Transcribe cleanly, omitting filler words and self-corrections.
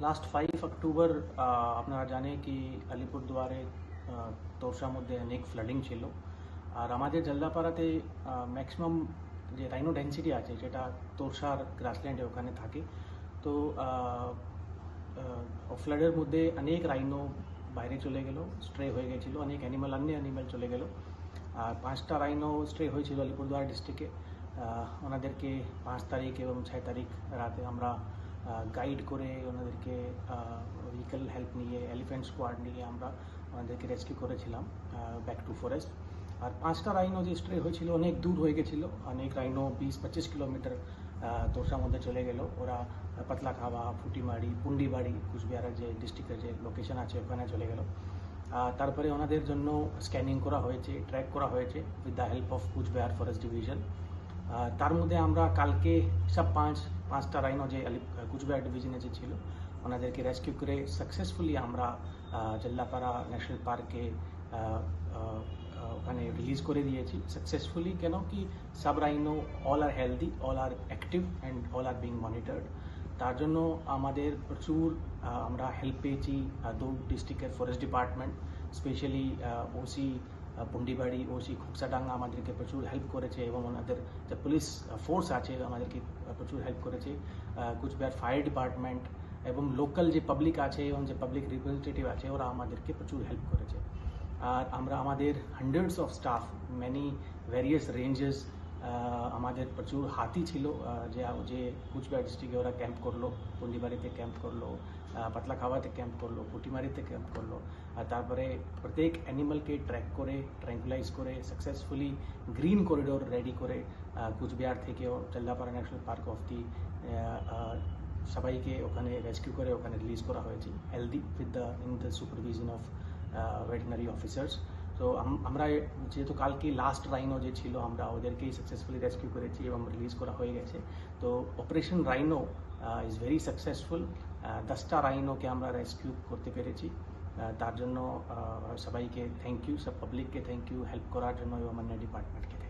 Last 5 October আপনারা জানে কি আলিপুরদুয়ারে তোরসার মধ্যে অনেক ফ্লাডিং ছিল। আর আমাদের জলদাপাড়াতে ম্যাক্সিমাম যে রাইনো ডেন্সিটি আছে সেটা তোরসার গ্রাসল্যান্ডে ওখানে থাকে। তো ফ্লাডের মধ্যে অনেক রাইনো বাইরে চলে গেল, স্ট্রে হয়ে গেছিলো, অনেক অ্যানিমাল চলে গেল। আর 5টা রাইনো স্ট্রে হয়েছিল আলিপুরদুয়ার ডিস্ট্রিক্টে। ওনাদেরকে 5 তারিখ এবং 6 তারিখ রাতে আমরা গাইড করে ওনাদেরকে ভেহিক্যাল হেল্প নিয়ে, এলিফ্যান্ট স্কোয়াড নিয়ে আমরা ওনাদেরকে রেস্কিউ করেছিলাম ব্যাক টু ফরেস্ট। আর 5টা রাইনো যে স্ট্রে হয়েছিল অনেক দূর হয়ে গেছিলো, অনেক রাইনো 20-25 কিলোমিটার তোরসার মধ্যে চলে গেল। ওরা পাতলাখাবা, ফুটিমারি, পুন্ডিবাড়ি, কুচবিহারের যে ডিস্ট্রিক্টের যে লোকেশন আছে ওখানে চলে গেল। তারপরে ওনাদের জন্য স্ক্যানিং করা হয়েছে, ট্র্যাক করা হয়েছে with the help of Coochbehar forest division. তার মধ্যে আমরা কালকে সব পাঁচটা রাইনো যে কুচবিহার ডিভিশনে যে ছিল ওনাদেরকে রেস্কিউ করে সাকসেসফুলি আমরা জল্লাপাড়া ন্যাশনাল পার্কে ওখানে রিলিজ করে দিয়েছি সাকসেসফুলি। কেন কি সব rhino all are healthy, all are active and all are being monitored. তার জন্য আমাদের প্রচুর আমরা হেল্প পেয়েছি দু ডিস্ট্রিক্টের forest department, specially OC Pundibari, OC Khuksadanga আমাদেরকে প্রচুর হেল্প করেছে এবং ওনাদের যে পুলিশ ফোর্স আছে আমাদেরকে প্রচুর হেল্প করেছে। কুচবিহার ফায়ার ডিপার্টমেন্ট এবং লোকাল যে পাবলিক আছে এবং যে পাবলিক রিপ্রেজেন্টেটিভ আছে ওরা আমাদেরকে প্রচুর হেল্প করেছে। আর আমরা আমাদের hundreds of staff, many various ranges, আমাদের প্রচুর হাতি ছিল যে কুচবিহার ডিস্ট্রিক্টে ওরা ক্যাম্প করলো, পুন্ডিবাড়িতে ক্যাম্প করলো, পাতলাখাওয়াতে ক্যাম্প করলো, পুটিমারিতে ক্যাম্প করলো। আর তারপরে প্রত্যেক অ্যানিমালকে ট্র্যাক করে, ট্র্যাঙ্কুলাইজ করে সাকসেসফুলি গ্রিন করিডোর রেডি করে কুচবিহার থেকেও জলদাপাড়া ন্যাশনাল পার্ক অফ সবাইকে ওখানে রেস্কিউ করে ওখানে রিলিজ করা হয়েছে healthy with the supervision of veterinary officers. তো আমরা যেহেতু কালকে লাস্ট রাইনো যে ছিল আমরা ওদেরকেই সাকসেসফুলি রেস্কিউ করেছি এবং রিলিজ করা হয়ে গেছে। তো operation rhino is very successful. 10টা রাইনোকে আমরা রেস্কিউ করতে পেরেছি। তার জন্য সবাইকে থ্যাংক ইউ, সব পাবলিককে থ্যাংক ইউ, হেল্প করার জন্য এবং অন্য ডিপার্টমেন্টকে থ্যাংক ইউ।